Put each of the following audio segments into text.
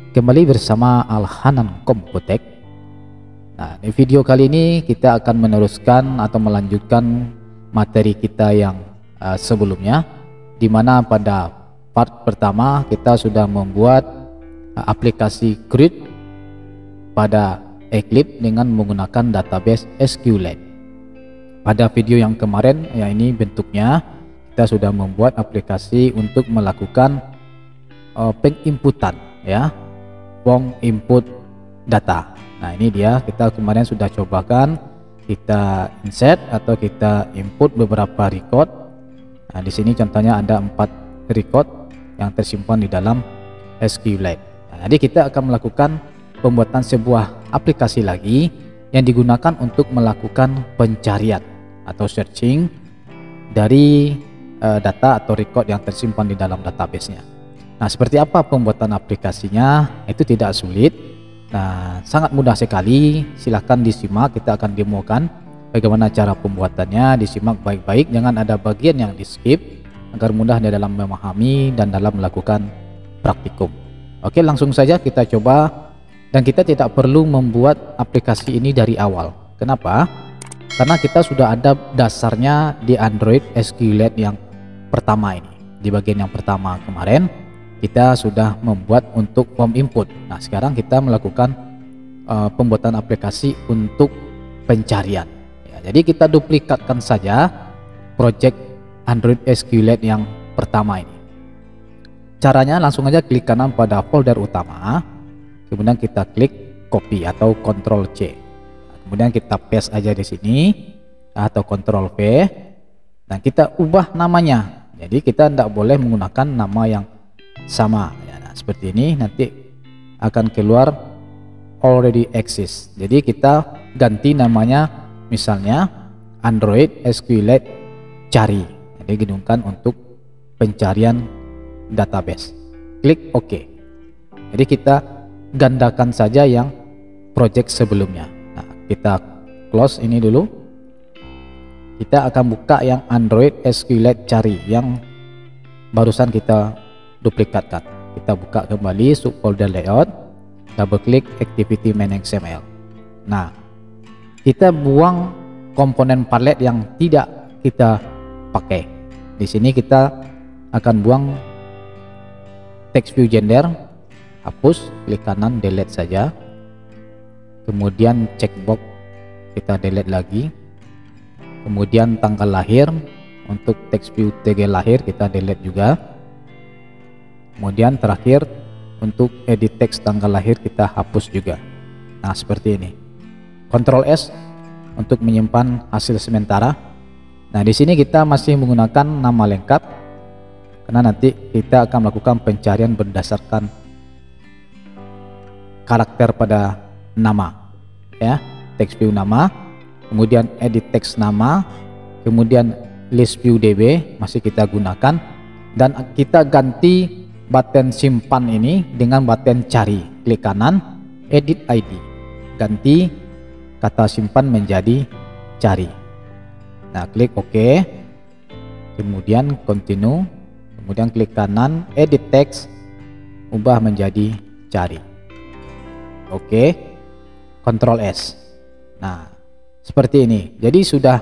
Kembali bersama Al-Hanan Komputek. Nah, di video kali ini kita akan meneruskan atau melanjutkan materi kita yang sebelumnya, di mana pada part pertama kita sudah membuat aplikasi Grid pada Eclipse dengan menggunakan database SQLite. Pada video yang kemarin, ya ini bentuknya, kita sudah membuat aplikasi untuk melakukan penginputan, ya, form input data. Nah, ini dia, kita kemarin sudah cobakan, kita insert atau kita input beberapa record. Nah, di sini contohnya ada 4 record yang tersimpan di dalam SQLite. Nah, jadi kita akan melakukan pembuatan sebuah aplikasi lagi yang digunakan untuk melakukan pencarian atau searching dari data atau record yang tersimpan di dalam database-nya. Nah, seperti apa pembuatan aplikasinya? Itu tidak sulit. Nah, sangat mudah sekali. Silahkan disimak, kita akan demokan bagaimana cara pembuatannya. Disimak baik-baik, jangan ada bagian yang di skip agar mudah di dalam memahami dan dalam melakukan praktikum. Oke, langsung saja kita coba. Dan kita tidak perlu membuat aplikasi ini dari awal. Kenapa? Karena kita sudah ada dasarnya di Android SQLite yang pertama ini. Di bagian yang pertama kemarin kita sudah membuat untuk form input. Nah, sekarang kita melakukan pembuatan aplikasi untuk pencarian. Ya, jadi kita duplikatkan saja project Android SQLite yang pertama ini. Caranya langsung aja klik kanan pada folder utama, kemudian kita klik copy atau Ctrl C. Kemudian kita paste aja di sini atau Ctrl V. Dan kita ubah namanya. Jadi kita tidak boleh menggunakan nama yang sama, ya. Nah, seperti ini nanti akan keluar already exist. Jadi kita ganti namanya, misalnya Android SQLite cari. Jadi digunakan untuk pencarian database. Klik OK. Jadi kita gandakan saja yang project sebelumnya. Nah, kita close ini dulu. Kita akan buka yang Android SQLite cari yang barusan kita duplikatkan. Kita buka kembali subfolder layout, double klik activity main XML. Nah, kita buang komponen palette yang tidak kita pakai. Di sini kita akan buang text view gender, hapus, klik kanan delete saja. Kemudian checkbox kita delete lagi. Kemudian tanggal lahir, untuk text view tanggal lahir kita delete juga. Kemudian terakhir untuk edit teks tanggal lahir kita hapus juga. Nah, seperti ini. Ctrl S untuk menyimpan hasil sementara. Nah, di sini kita masih menggunakan nama lengkap karena nanti kita akan melakukan pencarian berdasarkan karakter pada nama, ya. Text view nama, kemudian edit teks nama, kemudian list view DB masih kita gunakan, dan kita ganti button simpan ini dengan button cari. Klik kanan, edit ID, ganti kata simpan menjadi cari. Nah, klik OK, kemudian continue, kemudian klik kanan, edit text, ubah menjadi cari. OK, Ctrl S. Nah, seperti ini. Jadi sudah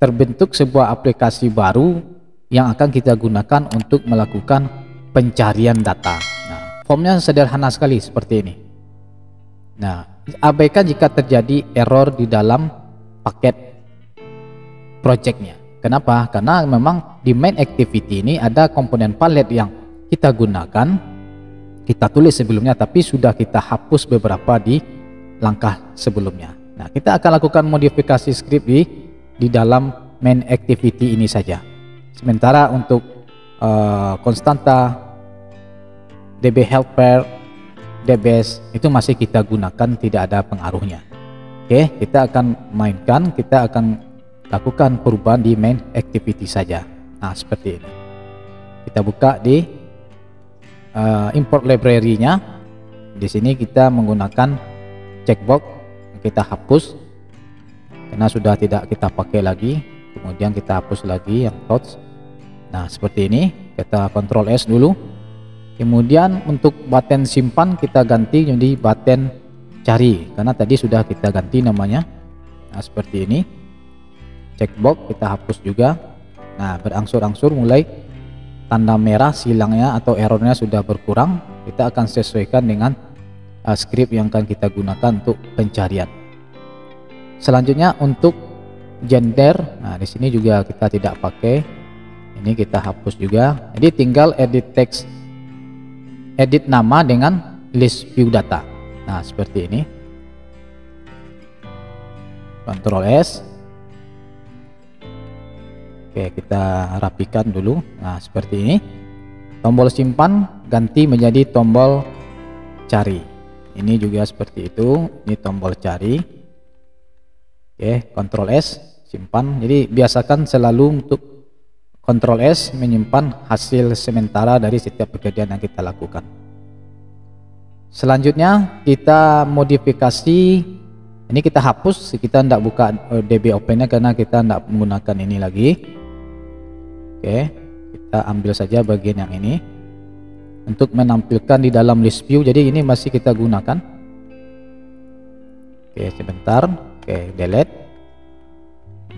terbentuk sebuah aplikasi baru yang akan kita gunakan untuk melakukan pencarian data. Nah, formnya sederhana sekali seperti ini. Nah, abaikan jika terjadi error di dalam paket projectnya. Kenapa? Karena memang di main activity ini ada komponen palette yang kita gunakan, kita tulis sebelumnya, tapi sudah kita hapus beberapa di langkah sebelumnya. Nah, kita akan lakukan modifikasi script di dalam main activity ini saja. Sementara untuk konstanta DB helper, DBS itu masih kita gunakan, tidak ada pengaruhnya. Oke, kita akan mainkan, kita akan lakukan perubahan di main activity saja. Nah, seperti ini. Kita buka di import library-nya. Di sini kita menggunakan checkbox, kita hapus karena sudah tidak kita pakai lagi. Kemudian kita hapus lagi yang touch. Nah, seperti ini. Kita Ctrl S dulu. Kemudian untuk button simpan kita ganti jadi button cari, karena tadi sudah kita ganti namanya. Nah seperti ini. Checkbox kita hapus juga. Nah berangsur-angsur mulai tanda merah silangnya atau errornya sudah berkurang. Kita akan sesuaikan dengan script yang akan kita gunakan untuk pencarian. Selanjutnya untuk gender, nah di sini juga kita tidak pakai, ini kita hapus juga. Jadi tinggal edit teks, edit nama dengan list view data. Nah seperti ini. Ctrl S. Oke, kita rapikan dulu. Nah seperti ini. Tombol simpan ganti menjadi tombol cari. Ini juga seperti itu. Ini tombol cari. Oke, Ctrl S simpan. Jadi biasakan selalu untuk Ctrl S menyimpan hasil sementara dari setiap pekerjaan yang kita lakukan. Selanjutnya kita modifikasi. Ini kita hapus, kita tidak buka DB Open-nya karena kita tidak menggunakan ini lagi. Oke, kita ambil saja bagian yang ini untuk menampilkan di dalam list view. Jadi ini masih kita gunakan. Oke, sebentar. Oke, delete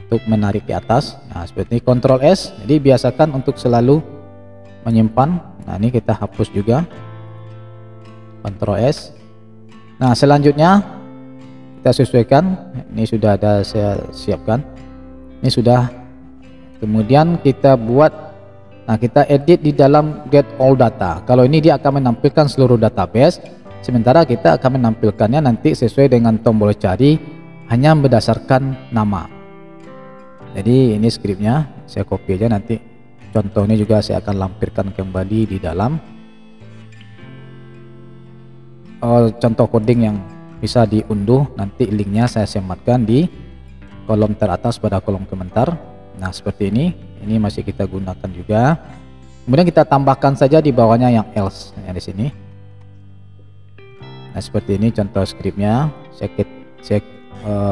untuk menarik ke atas. Nah seperti ini, Ctrl S. Jadi biasakan untuk selalu menyimpan. Nah ini kita hapus juga, Ctrl S. Nah selanjutnya kita sesuaikan. Ini sudah ada saya siapkan, ini sudah. Kemudian kita buat, nah kita edit di dalam get all data. Kalau ini dia akan menampilkan seluruh database, sementara kita akan menampilkannya nanti sesuai dengan tombol cari hanya berdasarkan nama. Jadi ini skripnya saya copy aja, nanti contohnya juga saya akan lampirkan kembali di dalam contoh coding yang bisa diunduh. Nanti linknya saya sematkan di kolom teratas pada kolom komentar. Nah seperti ini masih kita gunakan juga. Kemudian kita tambahkan saja di bawahnya yang else yang di sini. Nah seperti ini contoh skripnya. Saya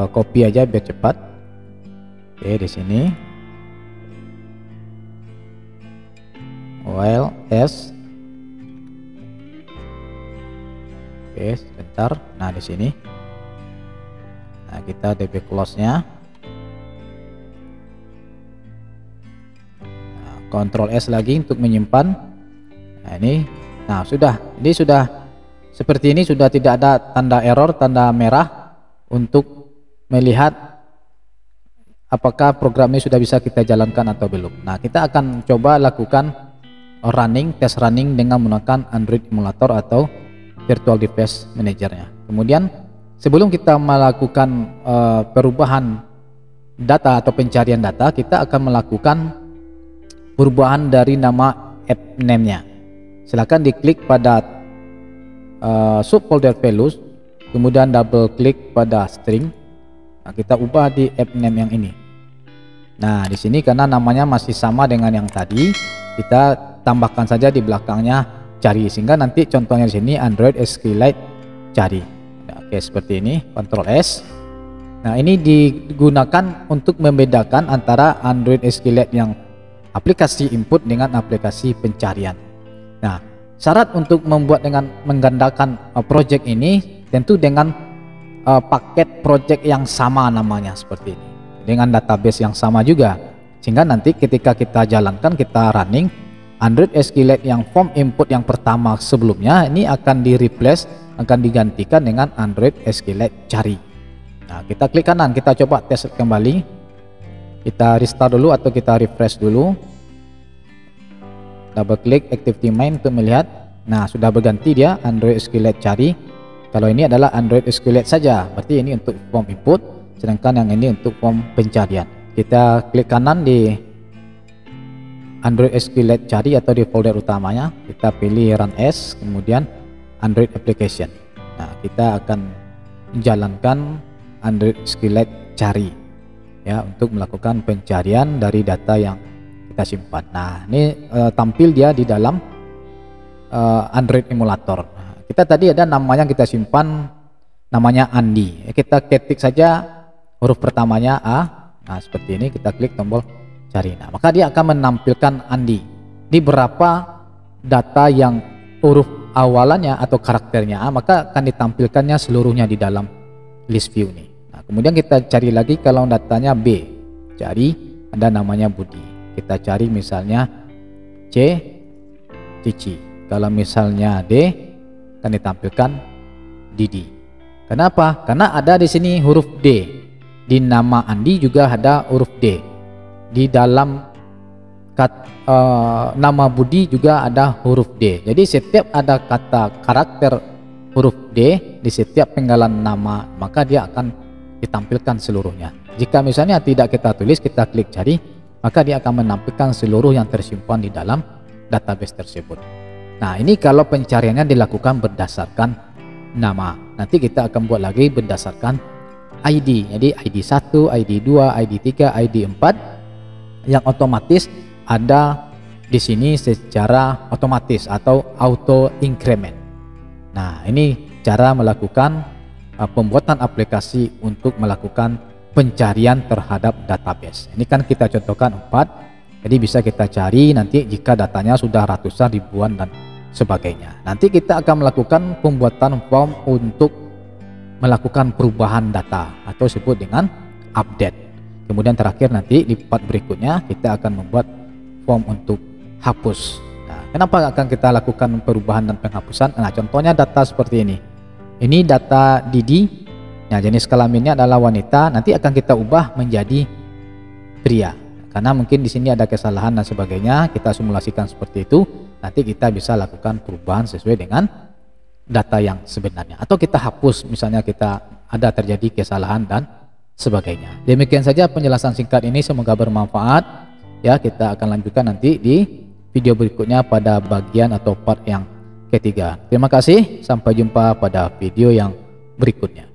copy aja biar cepat. Oke, di sini while else. Oke, sebentar. Nah di sini, nah kita db close-nya. Nah, Ctrl S lagi untuk menyimpan. Nah ini, nah sudah. Ini sudah seperti ini, sudah tidak ada tanda error, tanda merah untuk melihat apakah program ini sudah bisa kita jalankan atau belum. Nah kita akan coba lakukan tes running dengan menggunakan Android emulator atau Virtual Device Manager-nya. Kemudian sebelum kita melakukan perubahan data atau pencarian data, kita akan melakukan perubahan dari nama app name-nya. Silakan diklik pada subfolder values, kemudian double klik pada string. Nah, kita ubah di app name yang ini. Nah di sini karena namanya masih sama dengan yang tadi, kita tambahkan saja di belakangnya cari, sehingga nanti contohnya di sini Android SQLite cari. Nah, oke seperti ini, Ctrl S. Nah ini digunakan untuk membedakan antara Android SQLite yang aplikasi input dengan aplikasi pencarian. Nah syarat untuk membuat dengan menggandakan project ini tentu dengan paket project yang sama namanya seperti ini, dengan database yang sama juga, sehingga nanti ketika kita jalankan, kita running, Android SQLite yang form input yang pertama sebelumnya ini akan di-replace, akan digantikan dengan Android SQLite cari. Nah kita klik kanan, kita coba tes kembali, kita restart dulu atau kita refresh dulu, double klik activity main untuk melihat. Nah sudah berganti dia Android SQLite cari. Kalau ini adalah Android SQLite saja, berarti ini untuk form input, sedangkan yang ini untuk form pencarian. Kita klik kanan di Android SQLite cari atau di folder utamanya, kita pilih run as, kemudian Android application. Nah kita akan menjalankan Android SQLite cari ya untuk melakukan pencarian dari data yang kita simpan. Nah ini tampil dia di dalam Android emulator. Nah, kita tadi ada namanya kita simpan, namanya Andi. Kita ketik saja huruf pertamanya A. Nah seperti ini, kita klik tombol cari. Nah maka dia akan menampilkan Andi. Ini berapa data yang huruf awalannya atau karakternya A, maka akan ditampilkannya seluruhnya di dalam list view nih. Nah, kemudian kita cari lagi kalau datanya B, cari ada namanya Budi, kita cari misalnya C, Cici. Kalau misalnya D, akan ditampilkan Didi. Kenapa? Karena ada di sini huruf D. Di nama Andi juga ada huruf D. Di dalam nama Budi juga ada huruf D. Jadi setiap ada kata karakter huruf D di setiap penggalan nama, maka dia akan ditampilkan seluruhnya. Jika misalnya tidak kita tulis, kita klik cari, maka dia akan menampilkan seluruh yang tersimpan di dalam database tersebut. Nah, ini kalau pencariannya dilakukan berdasarkan nama. Nanti kita akan buat lagi berdasarkan ID. Jadi ID 1, ID 2, ID 3, ID 4 yang otomatis ada di sini secara otomatis atau auto increment. Nah, ini cara melakukan pembuatan aplikasi untuk melakukan pencarian terhadap database. Ini kan kita contohkan 4. Jadi bisa kita cari nanti jika datanya sudah ratusan, ribuan dan sebagainya. Nanti kita akan melakukan pembuatan form untuk melakukan perubahan data atau disebut dengan update. Kemudian terakhir nanti di part berikutnya kita akan membuat form untuk hapus. Nah, kenapa akan kita lakukan perubahan dan penghapusan? Nah, contohnya data seperti ini. Ini data Didi. Nah, jenis kelaminnya adalah wanita. Nanti akan kita ubah menjadi pria. Karena mungkin di sini ada kesalahan dan sebagainya, kita simulasikan seperti itu. Nanti kita bisa lakukan perubahan sesuai dengan data yang sebenarnya. Atau kita hapus, misalnya kita ada terjadi kesalahan dan sebagainya. Demikian saja penjelasan singkat ini, semoga bermanfaat. Ya, kita akan lanjutkan nanti di video berikutnya pada bagian atau part yang ketiga. Terima kasih, sampai jumpa pada video yang berikutnya.